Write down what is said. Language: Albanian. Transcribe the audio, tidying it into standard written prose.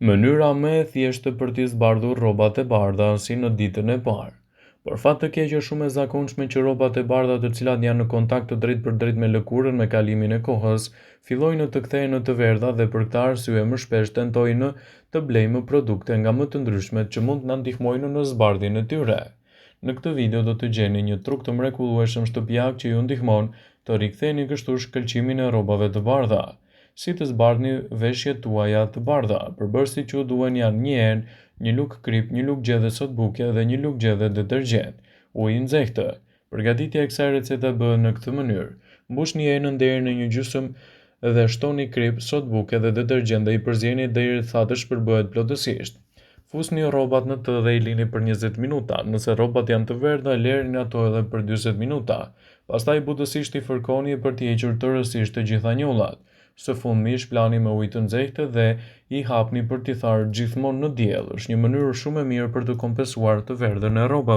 Mënyra më e thjeshtë për t'i zbardhur rrobat e bardha si në ditën e parë. Por fat të keq është shumë e zakonshme që rrobat e bardha të cilat janë në kontakt të drejtpërdrejtë me lëkurën me kalimin e kohës, fillojnë të kthehen në të verdha dhe për këtë arsye më shpesh tentojnë të blejmë produkte nga më të ndryshmet që mund të na ndihmojnë në zbardhjen e tyre. Në këtë video do të gjeni një truk të mrekullueshëm shtëpiak që ju ndihmon të riktheni kështu shkëlqimin e rrobave të bardha. Si të zbardhni veshjet tuaja të bardha. Përbërësit që ju duhen janë një en, një lugë krip, një lugë gjedhe sotbuke dhe një lugë gjedhe detergjent. Ujë nxehtë. Përgatitja e kësaj recete bëhet në këtë mënyrë. Mbushni enën deri në një gjysmë dhe shtoni krip, sotbuke dhe detergjent dhe i përzjeni derisa të shpërbëhet plotësisht. Fusni rrobat në të dhe i lini për 20 minuta. Nëse rrobat janë të verdha, lërini ato edhe për 40 minuta. Pastaj butësisht i fërkoni për t'i hequr tërësisht të gjitha njollat. Së fundmi shplani me ujë të nxehtë dhe i hapni për t'i tharë gjithmonë në diell. Është një mënyrë shumë e mirë për të kompensuar të verdhën e rrobave.